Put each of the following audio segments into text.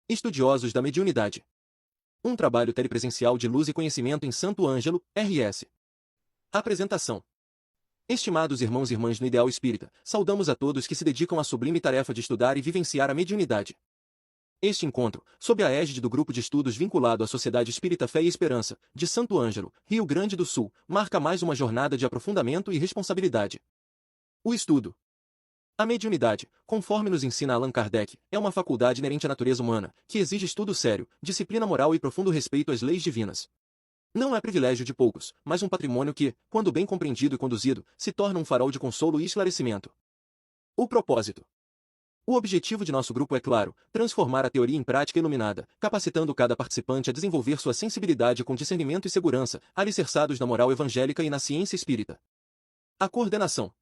Estudiosos da mediunidade. Um trabalho telepresencial de luz e conhecimento em Santo Ângelo, RS. Apresentação. Estimados irmãos e irmãs no Ideal Espírita, saudamos a todos que se dedicam à sublime tarefa de estudar e vivenciar a mediunidade. Este encontro, sob a égide do grupo de estudos vinculado à Sociedade Espírita Fé e Esperança, de Santo Ângelo, Rio Grande do Sul, marca mais uma jornada de aprofundamento e responsabilidade. O estudo. A mediunidade, conforme nos ensina Allan Kardec, é uma faculdade inerente à natureza humana, que exige estudo sério, disciplina moral e profundo respeito às leis divinas. Não é privilégio de poucos, mas um patrimônio que, quando bem compreendido e conduzido, se torna um farol de consolo e esclarecimento. O propósito. O objetivo de nosso grupo é claro, transformar a teoria em prática iluminada, capacitando cada participante a desenvolver sua sensibilidade com discernimento e segurança, alicerçados na moral evangélica e na ciência espírita. A coordenação.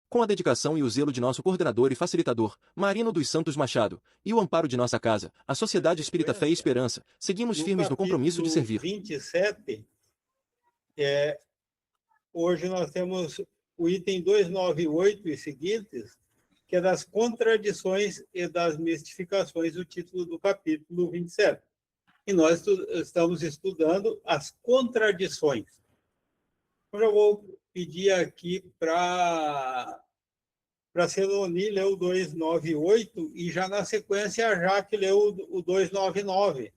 Com a dedicação e o zelo de nosso coordenador e facilitador, Marino dos Santos Machado, e o amparo de nossa casa, a Sociedade Espírita Fé e Esperança, seguimos firmes no compromisso de servir. 27, hoje nós temos o item 298 e seguintes, que é das contradições e das mistificações, o título do capítulo 27. E nós estamos estudando as contradições. Eu já vou pedir aqui para Celoni ler o 298 e já na sequência a Jaque leu o 299.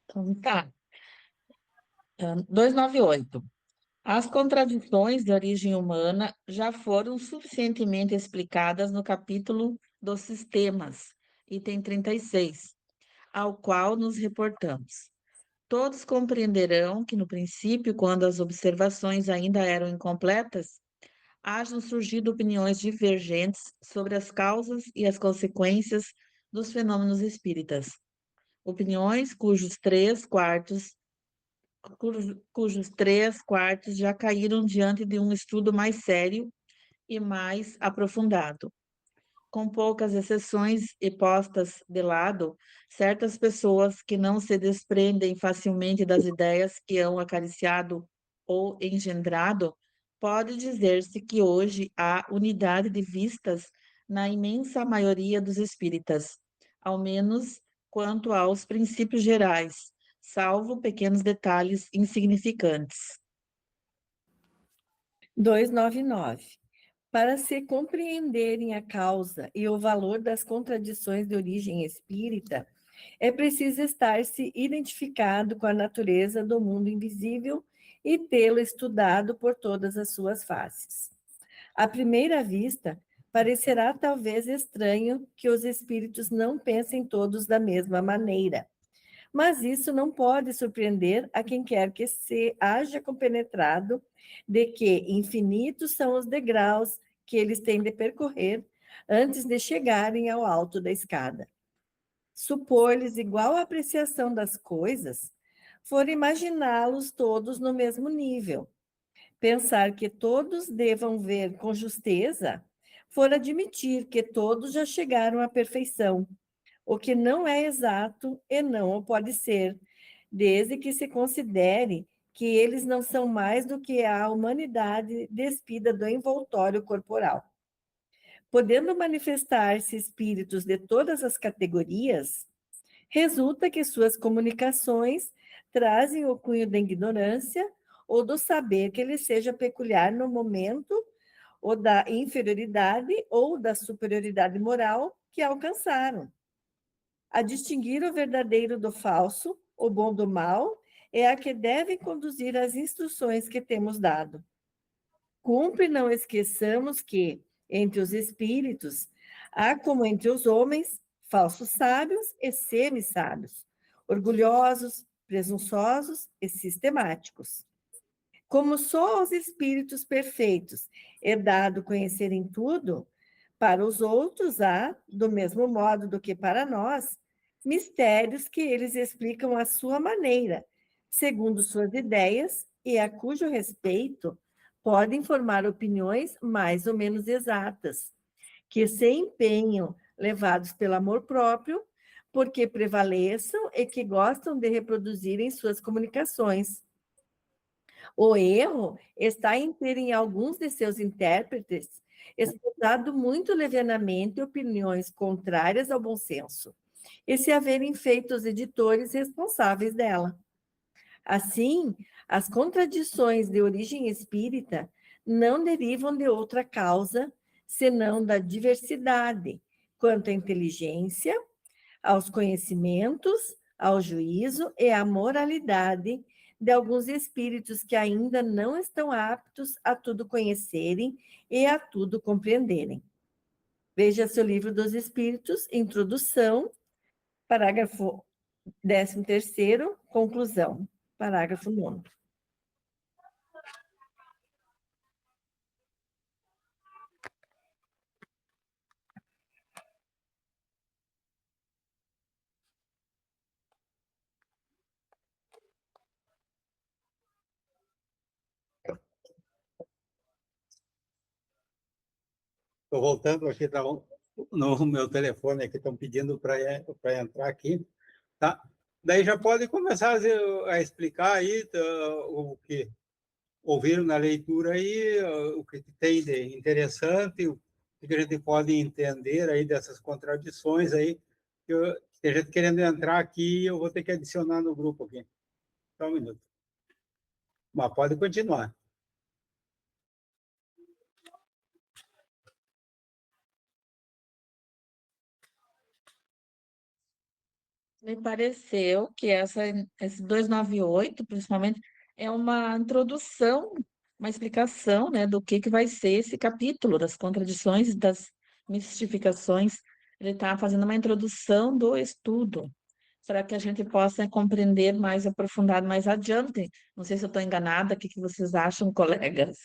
Então, tá. 298. As contradições de origem humana já foram suficientemente explicadas no capítulo dos sistemas, item 36, ao qual nos reportamos. Todos compreenderão que, no princípio, quando as observações ainda eram incompletas, hajam surgido opiniões divergentes sobre as causas e as consequências dos fenômenos espíritas. Opiniões cujos 3/4 já caíram diante de um estudo mais sério e mais aprofundado. Com poucas exceções e postas de lado, certas pessoas que não se desprendem facilmente das ideias que hão acariciado ou engendrado, pode dizer-se que hoje há unidade de vistas na imensa maioria dos espíritas, ao menos quanto aos princípios gerais, salvo pequenos detalhes insignificantes. 299. Para se compreenderem a causa e o valor das contradições de origem espírita, é preciso estar-se identificado com a natureza do mundo invisível e tê-lo estudado por todas as suas faces. À primeira vista, parecerá talvez estranho que os espíritos não pensem todos da mesma maneira. Mas isso não pode surpreender a quem quer que se haja compenetrado de que infinitos são os degraus que eles têm de percorrer antes de chegarem ao alto da escada. Supor-lhes igual apreciação das coisas for imaginá-los todos no mesmo nível. Pensar que todos devam ver com justeza for admitir que todos já chegaram à perfeição, o que não é exato e não o pode ser, desde que se considere que eles não são mais do que a humanidade despida do envoltório corporal. Podendo manifestar-se espíritos de todas as categorias, resulta que suas comunicações trazem o cunho da ignorância ou do saber que lhe seja peculiar no momento, ou da inferioridade ou da superioridade moral que alcançaram. A distinguir o verdadeiro do falso, o bom do mal, é a que deve conduzir as instruções que temos dado. Cumpre não esqueçamos que, entre os espíritos, há como entre os homens, falsos sábios e semi-sábios, orgulhosos, presunçosos e sistemáticos. Como só aos espíritos perfeitos é dado conhecerem tudo, para os outros há, do mesmo modo do que para nós, mistérios que eles explicam à sua maneira, segundo suas ideias, e a cujo respeito podem formar opiniões mais ou menos exatas, que se empenham, levados pelo amor próprio, porque prevaleçam e que gostam de reproduzirem suas comunicações. O erro está em terem alguns de seus intérpretes expressado muito levianamente opiniões contrárias ao bom senso, e se haverem feito os editores responsáveis dela. Assim, as contradições de origem espírita não derivam de outra causa, senão da diversidade quanto à inteligência, aos conhecimentos, ao juízo e à moralidade de alguns espíritos que ainda não estão aptos a tudo conhecerem e a tudo compreenderem. Veja seu livro dos Espíritos, Introdução, parágrafo 13º, conclusão, parágrafo 9º. Estou voltando aqui, tá, no meu telefone aqui, estão pedindo para entrar aqui, tá? Daí já pode começar a explicar aí o que ouviram na leitura aí, o que tem de interessante, o que a gente pode entender aí dessas contradições aí, que tem gente querendo entrar aqui, eu vou ter que adicionar no grupo aqui. Só um minuto. Mas pode continuar. Me pareceu que esse 298, principalmente, é uma introdução, uma explicação, né, do que vai ser esse capítulo, das contradições e das mistificações. Ele está fazendo uma introdução do estudo, para que a gente possa compreender mais aprofundado mais adiante. Não sei se eu estou enganada, o que vocês acham, colegas?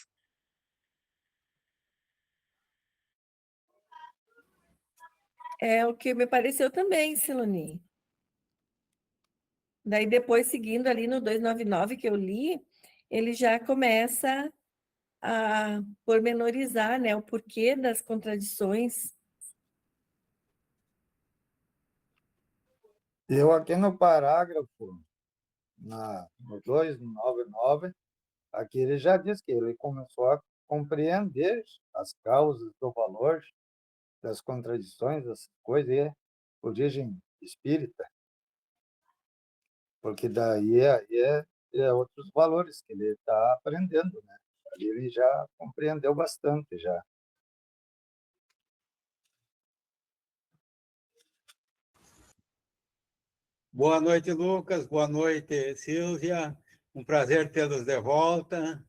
É o que me pareceu também, Siloni. Daí, depois, seguindo ali no 299 que eu li, ele já começa a pormenorizar, né, o porquê das contradições. Eu aqui no parágrafo, no 299, aqui ele já diz que ele começou a compreender as causas do valor das contradições, das coisas, e origem espírita, porque daí é outros valores que ele está aprendendo, né? Ali ele já compreendeu bastante, já. Boa noite, Lucas. Boa noite, Silvia. Um prazer tê-los de volta.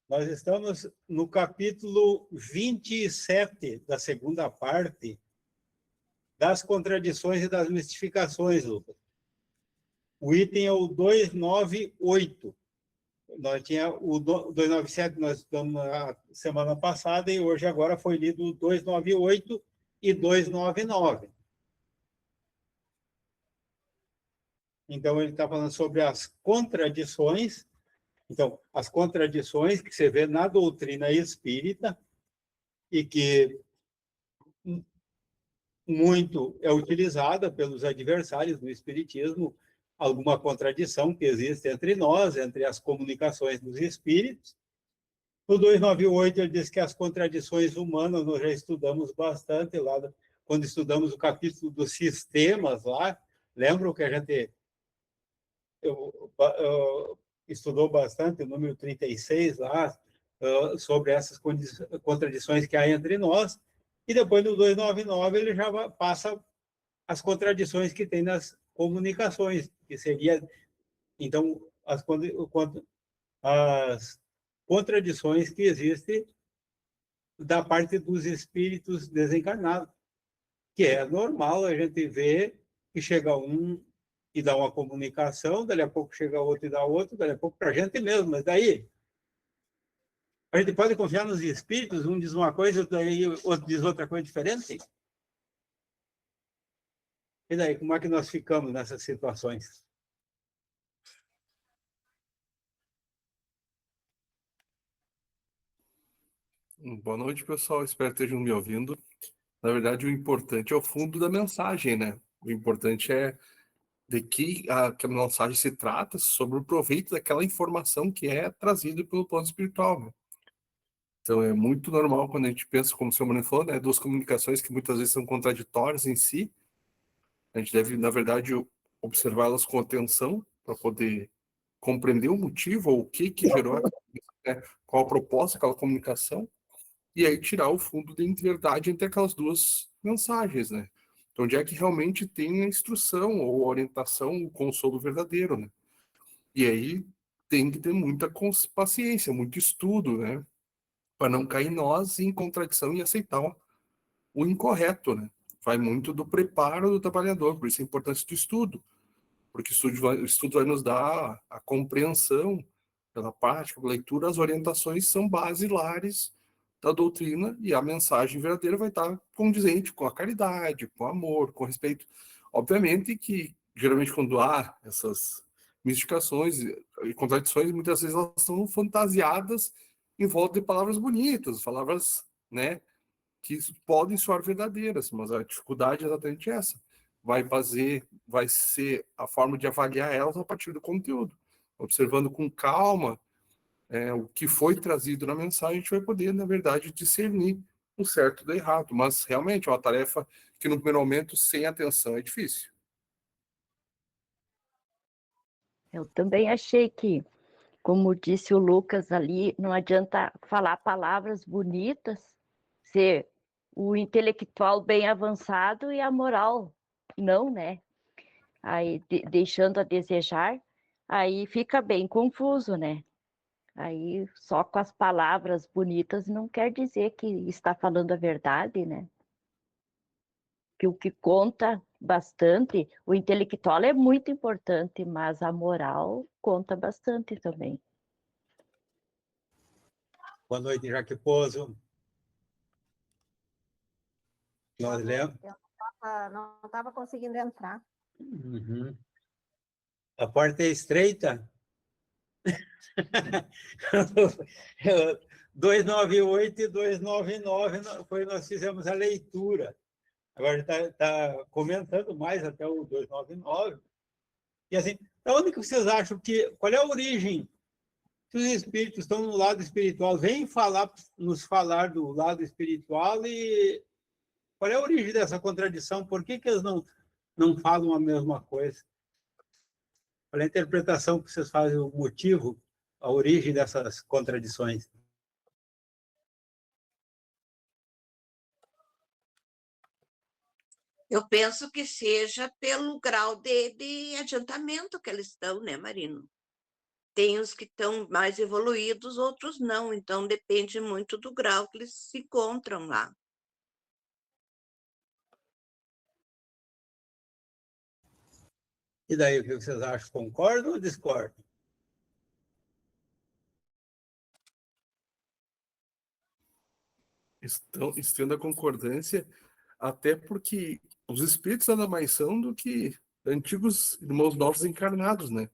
Nós estamos no capítulo 27 da segunda parte das contradições e das mistificações, Lucas. O item é o 298. Nós tinha o 297, nós estamos na semana passada, e hoje agora foi lido o 298 e 299. Então, ele está falando sobre as contradições. Então, as contradições que você vê na doutrina espírita e que muito é utilizada pelos adversários do espiritismo, alguma contradição que existe entre nós, entre as comunicações dos espíritos. No 298, ele diz que as contradições humanas nós já estudamos bastante lá, quando estudamos o capítulo dos sistemas lá. Lembram que a gente estudou bastante, o número 36 lá, sobre essas contradições que há entre nós, e depois no 299 ele já passa as contradições que tem nas comunicações, que seria, então, as contradições que existem da parte dos espíritos desencarnados, que é normal a gente ver que chega um e dá uma comunicação, dali a pouco chega outro e dá outro, dali a pouco para a gente mesmo, mas daí a gente pode confiar nos espíritos, um diz uma coisa, daí outro diz outra coisa diferente? E daí, como é que nós ficamos nessas situações? Boa noite, pessoal. Espero que estejam me ouvindo. Na verdade, o importante é o fundo da mensagem, né? O importante é de que a mensagem se trata sobre o proveito daquela informação que é trazida pelo plano espiritual, né? Então, é muito normal quando a gente pensa, como o senhor Mano falou, né, duas comunicações que muitas vezes são contraditórias em si. A gente deve, na verdade, observá-las com atenção para poder compreender o motivo ou o que gerou, né, qual a proposta daquela comunicação, e aí tirar o fundo de verdade entre aquelas duas mensagens, né? Então, onde é que realmente tem a instrução ou a orientação, o consolo verdadeiro, né? E aí tem que ter muita paciência, muito estudo, né? Para não cair nós em contradição e aceitar o incorreto, né? Vai muito do preparo do trabalhador, por isso a importância do estudo, porque o estudo vai nos dar a compreensão pela prática, pela leitura, as orientações são basilares da doutrina e a mensagem verdadeira vai estar condizente com a caridade, com o amor, com o respeito. Obviamente que, geralmente, quando há essas mistificações e contradições, muitas vezes elas são fantasiadas em volta de palavras bonitas, palavras, né, que podem soar verdadeiras, mas a dificuldade é exatamente essa. Vai ser a forma de avaliar elas a partir do conteúdo. Observando com calma o que foi trazido na mensagem, a gente vai poder, na verdade, discernir o certo do errado. Mas, realmente, é uma tarefa que, no primeiro momento, sem atenção, é difícil. Eu também achei que, como disse o Lucas ali, não adianta falar palavras bonitas, ser o intelectual bem avançado e a moral não, né? Aí, deixando a desejar, aí fica bem confuso, né? Aí, só com as palavras bonitas não quer dizer que está falando a verdade, né? Que o que conta bastante, o intelectual é muito importante, mas a moral conta bastante também. Boa noite, Jaque Pozo. Eu não estava conseguindo entrar. Uhum. A porta é estreita? 298 e 299 nós fizemos a leitura. Agora está comentando mais até o 299. E assim, onde que vocês acham qual é a origem? Se os espíritos estão no lado espiritual, vêm nos falar do lado espiritual, e qual é a origem dessa contradição? Por que eles não falam a mesma coisa? Qual é a interpretação que vocês fazem, o motivo, a origem dessas contradições? Eu penso que seja pelo grau de adiantamento que eles estão, né, Marino? Tem os que estão mais evoluídos, outros não. Então, depende muito do grau que eles se encontram lá. E daí, o que vocês acham? Concordam ou discordam? Estendo a concordância, até porque os espíritos nada mais são do que antigos irmãos nossos encarnados, né?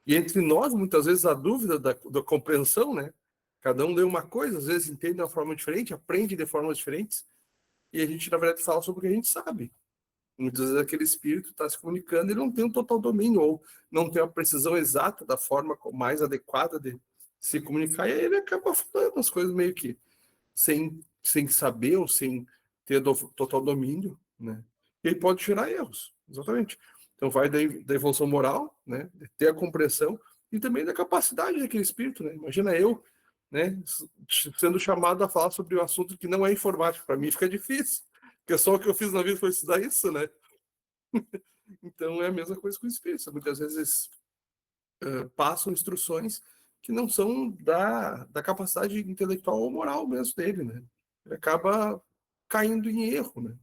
E entre nós, muitas vezes, a dúvida da compreensão, né? Cada um lê uma coisa, às vezes entende de uma forma diferente, aprende de formas diferentes, e a gente, na verdade, fala sobre o que a gente sabe. Muitas vezes aquele espírito está se comunicando e não tem um total domínio, ou não tem a precisão exata da forma mais adequada de se comunicar, e aí ele acaba falando as coisas meio que sem saber ou sem ter total domínio, né? E aí pode gerar erros, exatamente. Então vai da evolução moral, né? De ter a compreensão e também da capacidade daquele espírito, né? Imagina eu, né? Sendo chamado a falar sobre um assunto que não é informático, para mim fica difícil, porque só o que eu fiz na vida foi estudar isso, né? Então é a mesma coisa com o espírito. Muitas vezes passam instruções que não são da capacidade intelectual ou moral mesmo dele, né? Ele acaba caindo em erro, né?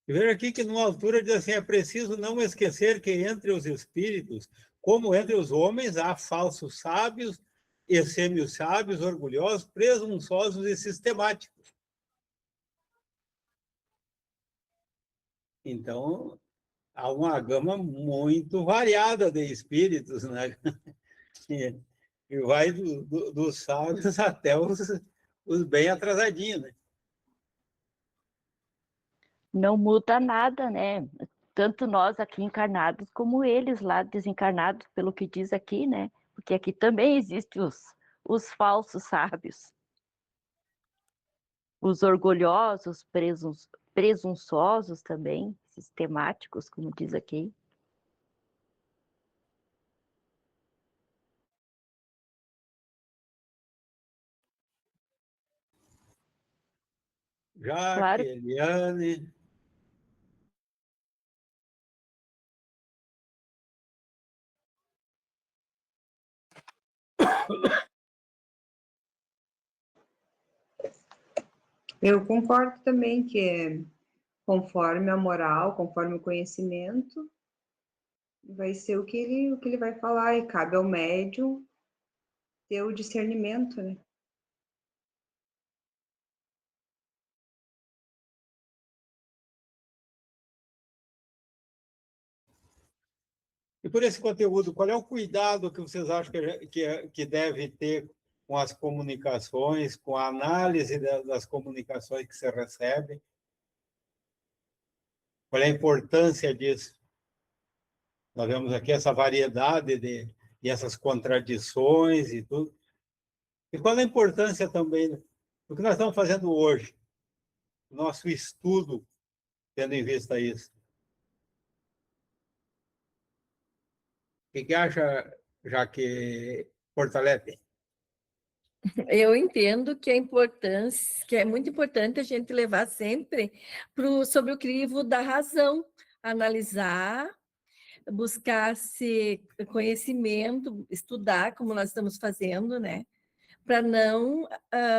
Veja aqui que, numa altura, diz assim: é preciso não esquecer que entre os espíritos, como entre os homens, há falsos sábios e semi-sábios, orgulhosos, presunçosos e sistemáticos. Então, há uma gama muito variada de espíritos, né? E vai dos sábios até os bem atrasadinhos, né? não muda nada, né? Tanto nós aqui encarnados como eles lá desencarnados, pelo que diz aqui, né? Porque aqui também existem os falsos sábios, os orgulhosos, presunçosos também, sistemáticos, como diz aqui. Jaque, Claro. Eliane. Eu concordo também que conforme a moral, conforme o conhecimento, vai ser o que ele vai falar, e cabe ao médium ter o discernimento, né? E por esse conteúdo, qual é o cuidado que vocês acham que deve ter com as comunicações, com a análise das comunicações que você recebe? Qual é a importância disso? Nós vemos aqui essa variedade e essas contradições e tudo. E qual é a importância também do que nós estamos fazendo hoje, nosso estudo, tendo em vista isso? O que acha, já que Portalete? Eu entendo que que é muito importante a gente levar sempre sobre o crivo da razão, analisar, buscar-se conhecimento, estudar, como nós estamos fazendo, né? Para não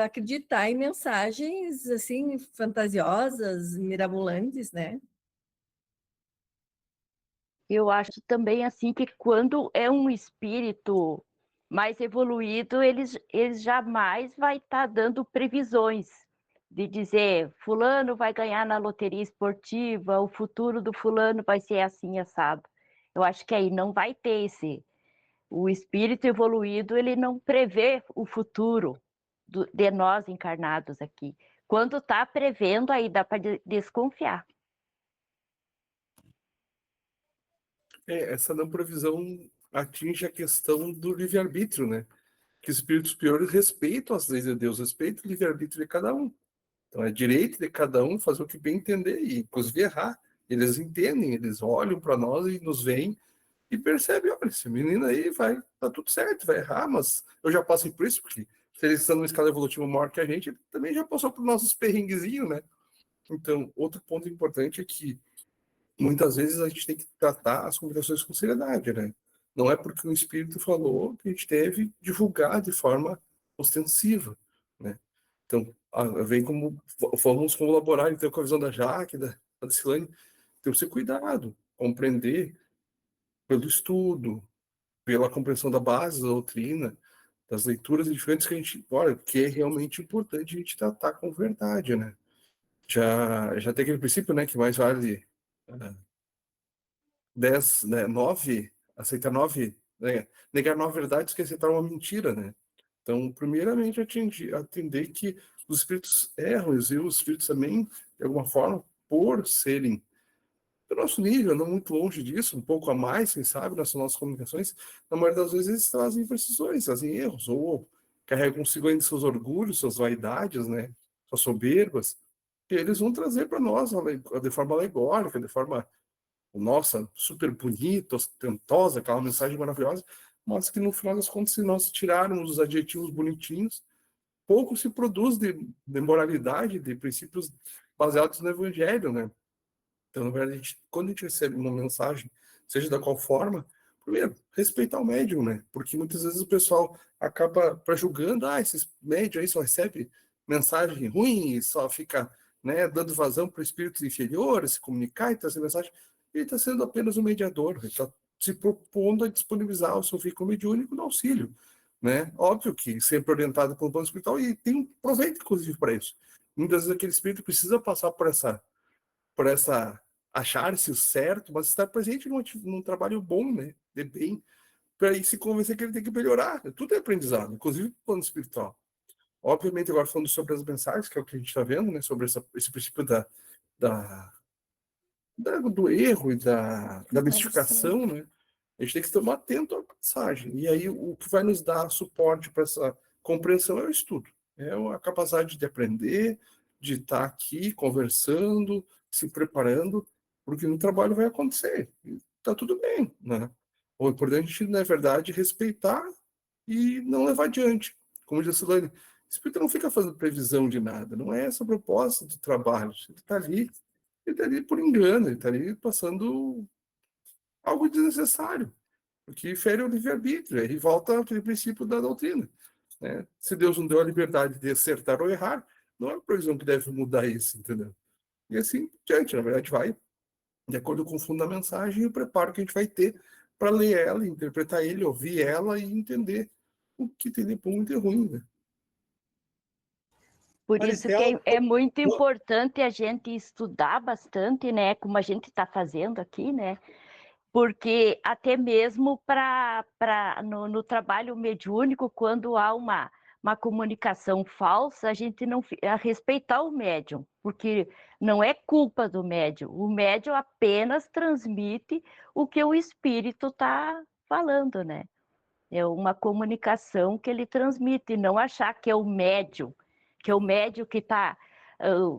acreditar em mensagens assim fantasiosas, mirabolantes, né? Eu acho também assim que quando é um espírito mais evoluído, eles jamais vai estar dando previsões de dizer fulano vai ganhar na loteria esportiva, o futuro do fulano vai ser assim assado. Eu acho que aí não vai ter o espírito evoluído, ele não prevê o futuro de nós encarnados aqui. Quando está prevendo, aí dá para desconfiar. Essa não previsão atinge a questão do livre-arbítrio, né? Que os espíritos superiores respeitam as leis de Deus, respeitam o livre-arbítrio de cada um. Então é direito de cada um fazer o que bem entender e inclusive errar. Eles entendem, eles olham para nós e nos veem e percebem, olha, esse menino aí tá tudo certo, vai errar, mas eu já passei por isso, porque se eles estão numa escala evolutiva maior que a gente, ele também já passou por nossos perrenguezinhos, né? Então, outro ponto importante é que muitas vezes a gente tem que tratar as comunicações com seriedade, né? Não é porque um espírito falou que a gente deve divulgar de forma ostensiva, né? Então, vem como vamos colaborar então com a visão da Jaque, da Silane, temos que ter cuidado, compreender pelo estudo, pela compreensão da base da doutrina, das leituras diferentes que a gente, olha, que é realmente importante a gente tratar com verdade, né? Já tem aquele princípio, né, que mais vale 10, né, 9, aceitar 9, né, negar 9 verdades que aceitar uma mentira, né? Então, primeiramente, atender que os espíritos erram, e os espíritos também, de alguma forma, por serem do nosso nível, não muito longe disso, um pouco a mais, quem sabe, nas nossas comunicações, na maioria das vezes eles trazem imprecisões, trazem erros, ou carregam consigo ainda seus orgulhos, suas vaidades, né, suas soberbas, que eles vão trazer para nós de forma alegórica, de forma, nossa, super bonita, ostentosa, aquela mensagem maravilhosa, mas que no final das contas, se nós tirarmos os adjetivos bonitinhos, pouco se produz de moralidade, de princípios baseados no evangelho, né? Então, na verdade, quando a gente recebe uma mensagem, seja da qual forma, primeiro, respeitar o médium, né? Porque muitas vezes o pessoal acaba julgando, esses médiums aí só recebem mensagem ruim e só fica, né, dando vazão para espíritos inferiores, se comunicar e trazer mensagem. Ele está sendo apenas um mediador, ele está se propondo a disponibilizar o seu vínculo mediúnico no auxílio, né? Óbvio que sempre orientado pelo plano espiritual e tem um proveito, inclusive, para isso. Muitas vezes aquele espírito precisa passar por essa achar-se o certo, mas estar presente num trabalho bom, né, de bem, para aí se convencer que ele tem que melhorar. Tudo é aprendizado, inclusive o plano espiritual. Obviamente, agora falando sobre as mensagens, que é o que a gente está vendo, né, sobre esse princípio da do erro e da mistificação, né? A gente tem que estar atento à mensagem. E aí, o que vai nos dar suporte para essa compreensão é o estudo. É a capacidade de aprender, de estar aqui conversando, se preparando, porque no trabalho vai acontecer. Está tudo bem, né? O importante, na verdade, é respeitar e não levar adiante. Como disse a Silane, o espírito não fica fazendo previsão de nada. Não é essa a proposta do trabalho. Ele está ali por engano, ele está ali passando algo desnecessário, porque fere o livre-arbítrio, aí volta aquele princípio da doutrina. Né? Se Deus não deu a liberdade de acertar ou errar, não é uma previsão que deve mudar isso, entendeu? E assim diante, na verdade, vai de acordo com o fundo da mensagem e o preparo que a gente vai ter para ler ela, interpretar ele, ouvir ela e entender o que tem de bom e de ruim, né? Por isso Maristela, que é muito importante a gente estudar bastante, né? Como a gente está fazendo aqui, né? Porque até mesmo no trabalho mediúnico, quando há uma comunicação falsa, a gente não a respeitar o médium, porque não é culpa do médium. O médium apenas transmite o que o espírito está falando, né? É uma comunicação que ele transmite, não achar que é o médium, que está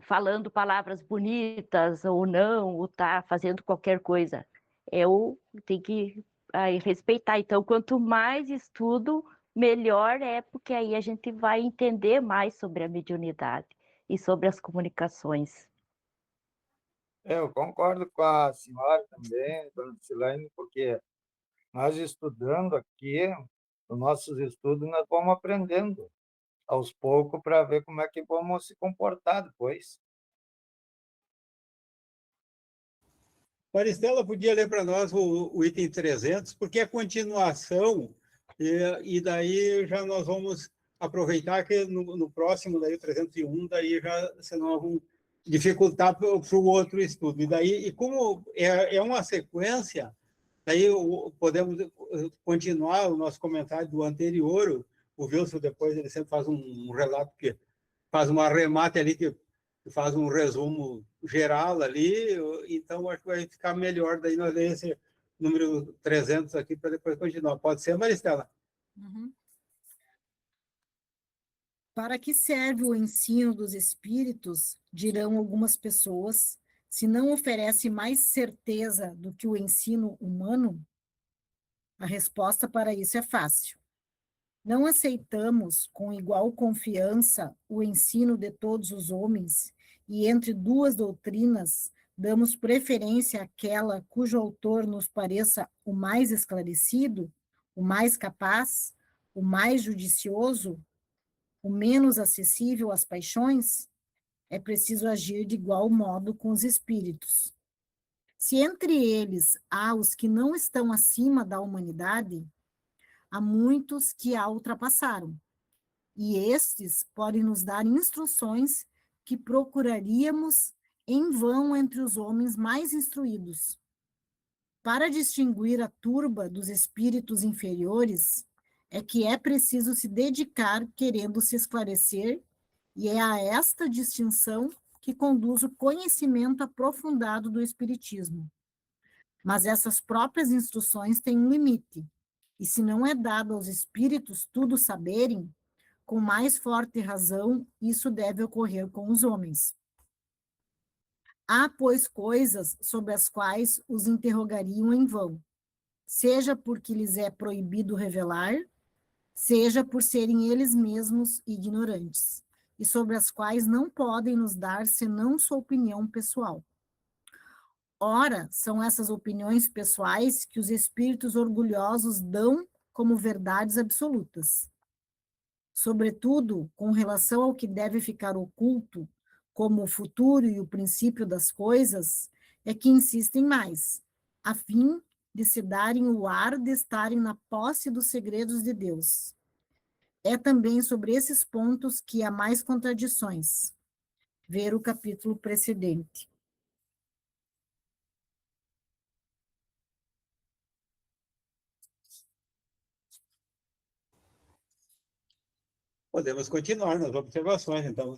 falando palavras bonitas ou não, ou está fazendo qualquer coisa. Tem que respeitar. Então, quanto mais estudo, melhor é, porque aí a gente vai entender mais sobre a mediunidade e sobre as comunicações. Eu concordo com a senhora também, dona Silane, porque nós estudando aqui, nos nossos estudos, nós vamos aprendendo aos poucos para ver como é que vamos se comportar depois. Maristela podia ler para nós o item 300, porque é continuação, e daí já nós vamos aproveitar que no próximo, daí o 301, daí já, senão vamos dificultar para o outro estudo. E daí, e como é uma sequência, daí podemos continuar o nosso comentário do anterior. O Wilson depois ele sempre faz um relato que faz um arremate ali que faz um resumo geral ali, então acho que vai ficar melhor daí nós ler esse número 300 aqui para depois continuar. Pode ser, Maristela? Uhum. Para que serve o ensino dos espíritos, dirão algumas pessoas, se não oferece mais certeza do que o ensino humano? A resposta para isso é fácil. Não aceitamos com igual confiança o ensino de todos os homens, e entre duas doutrinas damos preferência àquela cujo autor nos pareça o mais esclarecido, o mais capaz, o mais judicioso, o menos acessível às paixões? É preciso agir de igual modo com os espíritos. Se entre eles há os que não estão acima da humanidade, há muitos que a ultrapassaram, e estes podem nos dar instruções que procuraríamos em vão entre os homens mais instruídos. Para distinguir a turba dos espíritos inferiores, é que é preciso se dedicar querendo se esclarecer, e é a esta distinção que conduz o conhecimento aprofundado do espiritismo. Mas essas próprias instruções têm um limite, e se não é dado aos espíritos tudo saberem, com mais forte razão, isso deve ocorrer com os homens. Há, pois, coisas sobre as quais os interrogariam em vão, seja porque lhes é proibido revelar, seja por serem eles mesmos ignorantes, e sobre as quais não podem nos dar senão sua opinião pessoal. Ora, são essas opiniões pessoais que os espíritos orgulhosos dão como verdades absolutas. Sobretudo, com relação ao que deve ficar oculto, como o futuro e o princípio das coisas, é que insistem mais, a fim de se darem o ar de estarem na posse dos segredos de Deus. É também sobre esses pontos que há mais contradições. Ver o capítulo precedente. Podemos continuar nas observações, então.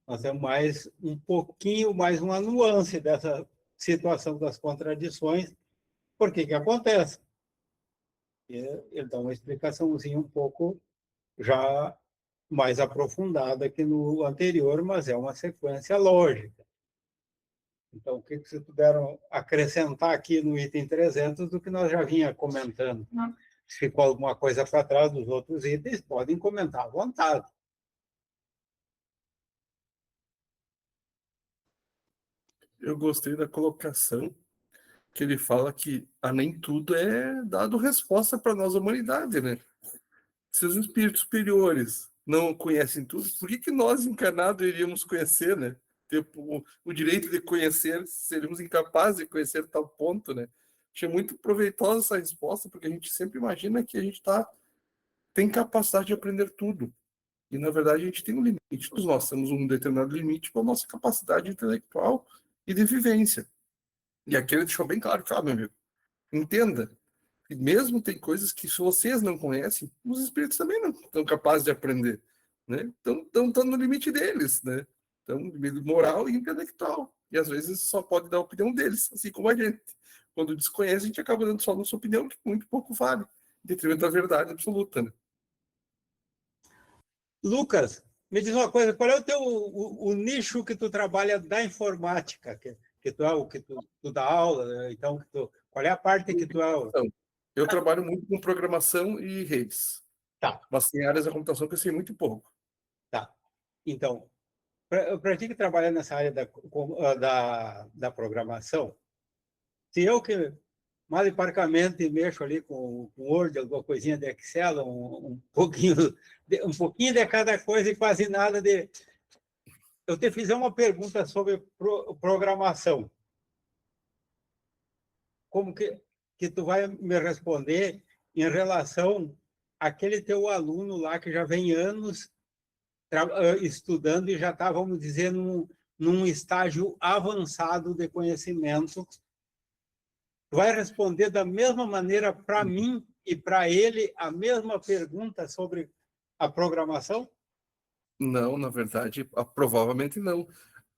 Nós temos mais um pouquinho, mais uma nuance dessa situação das contradições. Por que que acontece? Ele dá uma explicaçãozinha um pouco já mais aprofundada que no anterior, mas é uma sequência lógica. Então, o que vocês puderam acrescentar aqui no item 300 do que nós já vinha comentando? Se ficou alguma coisa para trás dos outros itens, podem comentar à vontade. Eu gostei da colocação que ele fala que a nem tudo é dado resposta para nós, a humanidade, né? Se os espíritos superiores não conhecem tudo, por que nós, encarnados, iríamos conhecer, né? Ter o direito de conhecer, seríamos incapazes de conhecer tal ponto, né? Achei muito proveitosa essa resposta, porque a gente sempre imagina que a gente tem capacidade de aprender tudo. E, na verdade, a gente tem um limite. Todos nós temos um determinado limite para a nossa capacidade intelectual e de vivência. E aqui ele deixou bem claro que, meu amigo, entenda, e mesmo tem coisas que se vocês não conhecem, os espíritos também não estão capazes de aprender, né? Estão no limite deles, né? Estão no limite moral e intelectual. E às vezes só pode dar a opinião deles, assim como a gente. Quando desconhece, a gente acaba dando só a nossa opinião, que muito pouco vale, em detrimento da verdade absoluta, né? Lucas, me diz uma coisa, qual é o nicho que tu trabalha da informática? Que tu é o que tu dá aula, né? Então, qual é a parte que tu é? Então, eu trabalho muito com programação e redes. Tá. Mas tem áreas da computação que eu sei muito pouco. Tá. Então, para ti que trabalha nessa área da programação, se eu que mal e parcamente mexo ali com Word, alguma coisinha de Excel, um pouquinho de cada coisa e quase nada de... Eu te fizer uma pergunta sobre programação. Como que tu vai me responder em relação àquele teu aluno lá que já vem anos estudando e já está, vamos dizer, num estágio avançado de conhecimento? Tu vai responder da mesma maneira para mim e para ele a mesma pergunta sobre a programação? Não, na verdade, provavelmente não.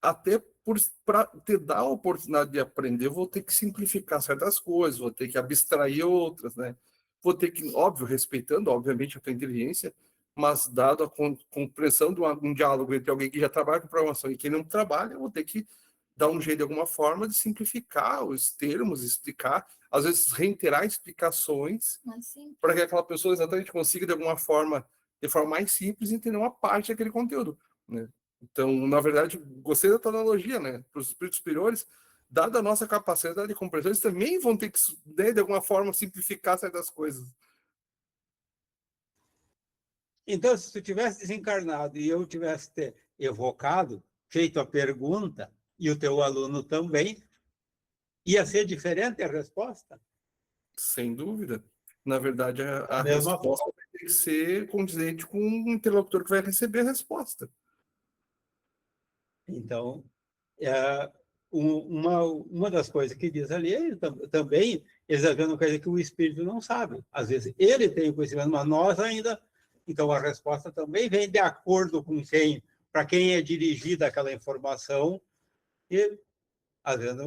Até para te dar a oportunidade de aprender, eu vou ter que simplificar certas coisas, vou ter que abstrair outras, né? Vou ter que, óbvio, respeitando, obviamente, a tua inteligência, mas dado a compreensão de um diálogo entre alguém que já trabalha com programação e quem não trabalha, eu vou ter que dar um jeito, de alguma forma, de simplificar os termos, explicar, às vezes reiterar explicações, para que aquela pessoa exatamente consiga, de alguma forma, de forma mais simples, entender uma parte daquele conteúdo, né? Então, na verdade, gostei da tua analogia, né? Para os espíritos superiores, dada a nossa capacidade de compreensão, eles também vão ter que, né, de alguma forma, simplificar certas coisas. Então, se tu tivesse desencarnado e eu tivesse te evocado, feito a pergunta, e o teu aluno também, ia ser diferente a resposta? Sem dúvida. Na verdade, a Mesma resposta vai ter que ser condizente com o interlocutor que vai receber a resposta. Então, uma das coisas que diz ali é também, eles havendo uma coisa que o espírito não sabe. Às vezes ele tem o conhecimento, mas nós ainda. Então, a resposta também vem de acordo com quem, para quem é dirigida aquela informação, e, às vezes,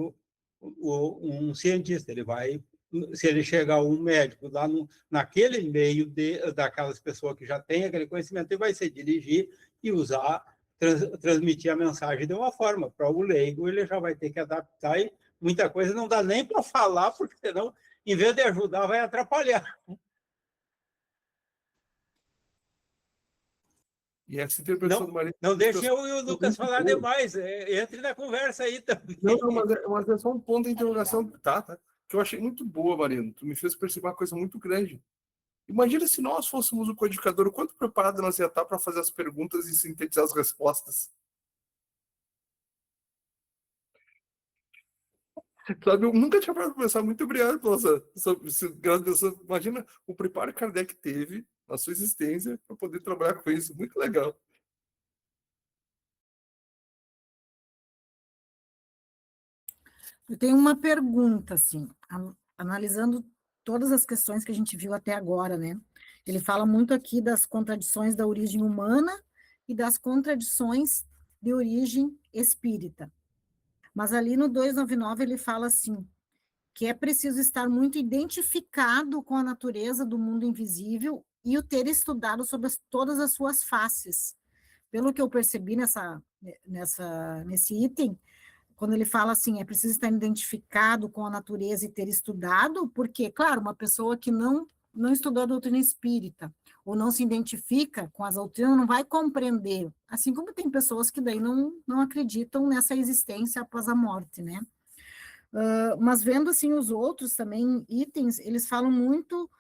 um cientista, ele vai, se ele chegar um médico lá naquele meio daquelas pessoas que já têm aquele conhecimento, ele vai se dirigir e usar, transmitir a mensagem de uma forma. Para o leigo, ele já vai ter que adaptar, e muita coisa não dá nem para falar, porque senão, em vez de ajudar, vai atrapalhar. E essa interpretação do marido... Não deixe eu e o Lucas falar demais. Entre na conversa aí também. Não, mas é só um ponto de interrogação, tá? Que eu achei muito boa, Marino. Tu me fez perceber uma coisa muito grande. Imagina se nós fôssemos o codificador, o quanto preparado nós ia estar para fazer as perguntas e sintetizar as respostas. Sabe, eu nunca tinha parado para pensar. Muito obrigado pela sua... Imagina o preparo que Kardec teve na sua existência para poder trabalhar com isso. Muito legal. Eu tenho uma pergunta, assim, analisando todas as questões que a gente viu até agora, né? Ele fala muito aqui das contradições da origem humana e das contradições de origem espírita. Mas ali no 299 ele fala assim, que é preciso estar muito identificado com a natureza do mundo invisível e o ter estudado sobre todas as suas faces. Pelo que eu percebi nesse item, quando ele fala assim, é preciso estar identificado com a natureza e ter estudado, porque, claro, uma pessoa que não estudou a doutrina espírita, ou não se identifica com as doutrinas, não vai compreender, assim como tem pessoas que daí não acreditam nessa existência após a morte, né? Mas vendo, assim, os outros também itens, eles falam muito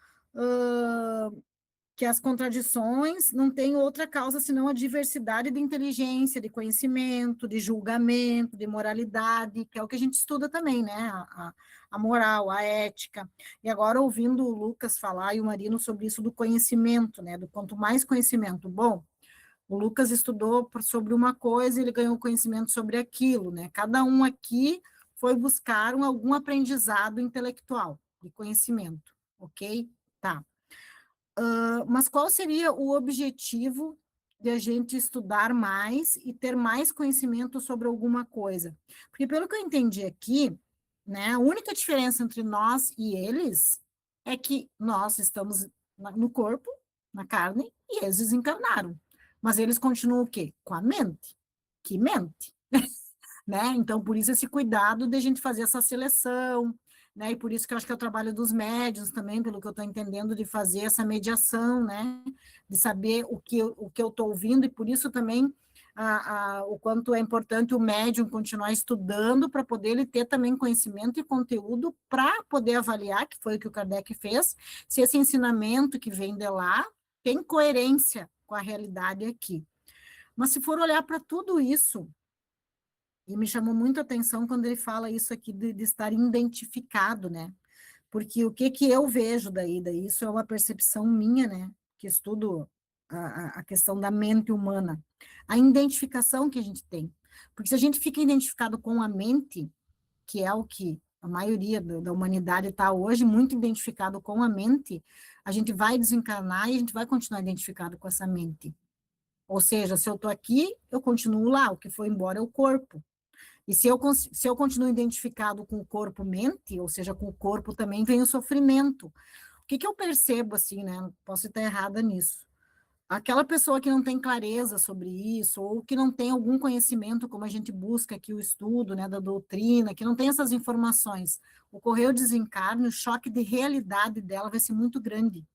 que as contradições não têm outra causa senão a diversidade de inteligência, de conhecimento, de julgamento, de moralidade, que é o que a gente estuda também, né? A moral, a ética. E agora, ouvindo o Lucas falar e o Marino sobre isso do conhecimento, né? Do quanto mais conhecimento. Bom, o Lucas estudou sobre uma coisa e ele ganhou conhecimento sobre aquilo, né? Cada um aqui foi buscar algum aprendizado intelectual de conhecimento, ok? Tá. Mas qual seria o objetivo de a gente estudar mais e ter mais conhecimento sobre alguma coisa? Porque pelo que eu entendi aqui, né, a única diferença entre nós e eles é que nós estamos no corpo, na carne, e eles desencarnaram. Mas eles continuam o quê? Com a mente, que mente. Né? Então, por isso esse cuidado de a gente fazer essa seleção, né? E por isso que eu acho que é o trabalho dos médiuns também, pelo que eu estou entendendo, de fazer essa mediação, né? De saber o que eu estou ouvindo, e por isso também o quanto é importante o médium continuar estudando para poder ele ter também conhecimento e conteúdo para poder avaliar, que foi o que o Kardec fez, se esse ensinamento que vem de lá tem coerência com a realidade aqui. Mas se for olhar para tudo isso, e me chamou muito a atenção quando ele fala isso aqui de estar identificado, né? Porque o que eu vejo daí isso é uma percepção minha, né? Que estudo a questão da mente humana. A identificação que a gente tem. Porque se a gente fica identificado com a mente, que é o que a maioria da humanidade está hoje, muito identificado com a mente, a gente vai desencarnar e a gente vai continuar identificado com essa mente. Ou seja, se eu estou aqui, eu continuo lá, o que foi embora é o corpo. E se eu continuo identificado com o corpo-mente, ou seja, com o corpo também vem o sofrimento. O que eu percebo, assim, né? Posso estar errada nisso. Aquela pessoa que não tem clareza sobre isso, ou que não tem algum conhecimento, como a gente busca aqui o estudo, né, da doutrina, que não tem essas informações, ocorreu o desencarne, o choque de realidade dela vai ser muito grande.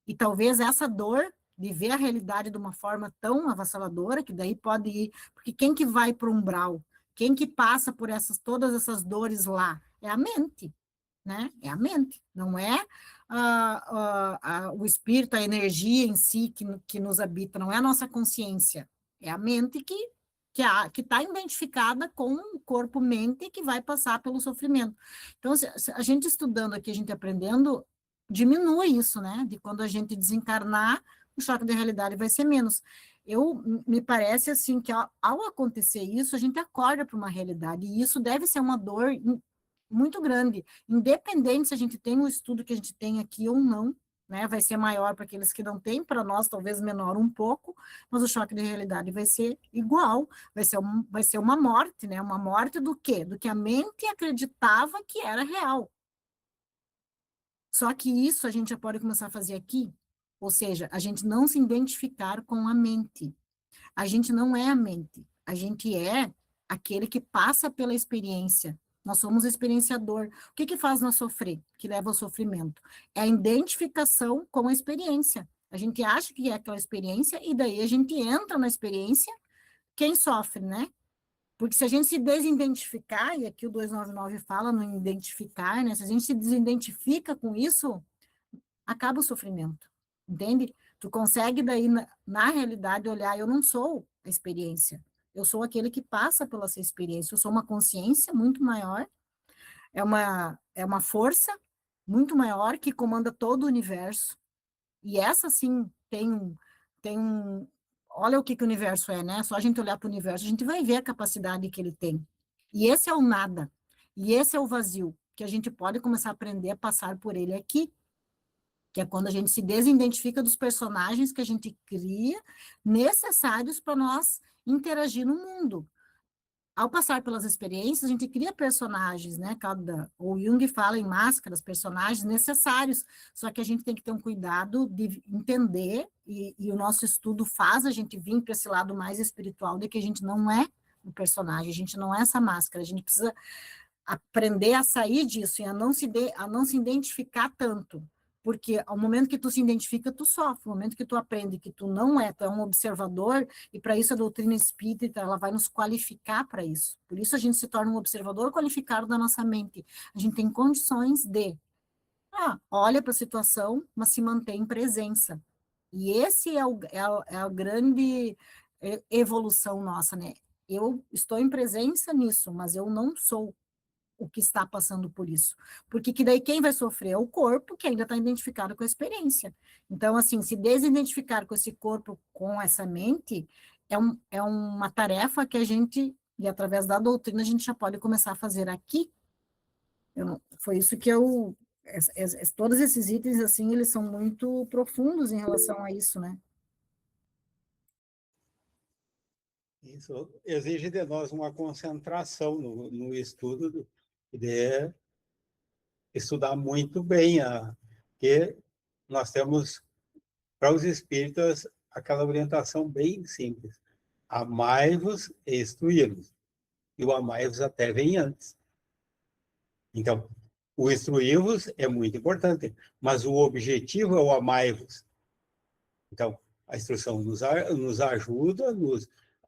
E talvez essa dor de ver a realidade de uma forma tão avassaladora, que daí pode ir, porque quem que vai para o umbral? Quem que passa por todas essas dores lá? É a mente, né? É a mente, não é o espírito, a energia em si que nos habita, não é a nossa consciência, é a mente que está identificada com o corpo-mente que vai passar pelo sofrimento. Então, se a gente estudando aqui, a gente aprendendo, diminui isso, né? De quando a gente desencarnar, o choque de realidade vai ser menos. Me parece assim que ao acontecer isso, a gente acorda para uma realidade, e isso deve ser uma dor muito grande, independente se a gente tem o estudo que a gente tem aqui ou não, né? Vai ser maior para aqueles que não têm, para nós talvez menor um pouco, mas o choque de realidade vai ser igual, vai ser uma morte, né? Uma morte do quê? Do que a mente acreditava que era real. Só que isso a gente já pode começar a fazer aqui, ou seja, a gente não se identificar com a mente. A gente não é a mente, a gente é aquele que passa pela experiência. Nós somos experienciador. O que faz nós sofrer? Que leva ao sofrimento? É a identificação com a experiência. A gente acha que é aquela experiência e daí a gente entra na experiência, quem sofre, né? Porque se a gente se desidentificar, e aqui o 299 fala no identificar, né? Se a gente se desidentifica com isso, acaba o sofrimento, entende? Tu consegue daí, na realidade, olhar, eu não sou a experiência, eu sou aquele que passa pela essa experiência, eu sou uma consciência muito maior, é uma força muito maior que comanda todo o universo, e essa sim olha o que o universo é, né? Só a gente olhar para o universo, a gente vai ver a capacidade que ele tem. E esse é o nada, e esse é o vazio, que a gente pode começar a aprender a passar por ele aqui, que é quando a gente se desidentifica dos personagens que a gente cria, necessários para nós interagir no mundo. Ao passar pelas experiências, a gente cria personagens, né? O Jung fala em máscaras, personagens necessários, só que a gente tem que ter um cuidado de entender, e o nosso estudo faz a gente vir para esse lado mais espiritual, de que a gente não é o personagem, a gente não é essa máscara, a gente precisa aprender a sair disso e a não se identificar tanto. Porque ao momento que tu se identifica, tu sofre. No momento que tu aprende que tu não é, tu é um observador, e para isso a doutrina espírita, ela vai nos qualificar para isso. Por isso a gente se torna um observador qualificado da nossa mente. A gente tem condições olha para a situação, mas se mantém em presença. E esse é a grande evolução nossa, né? Eu estou em presença nisso, mas eu não sou o que está passando por isso. Porque que daí quem vai sofrer é o corpo, que ainda está identificado com a experiência. Então, assim, se desidentificar com esse corpo, com essa mente, é uma tarefa que a gente, e através da doutrina, a gente já pode começar a fazer aqui. Foi isso que todos esses itens, assim, eles são muito profundos em relação a isso, né? Isso exige de nós uma concentração no estudo, de estudar muito bem, porque nós temos, para os espíritas, aquela orientação bem simples: amai-vos e instruí-vos. E o amai-vos até vem antes. Então, o instruí-vos é muito importante, mas o objetivo é o amai-vos. Então, a instrução nos ajuda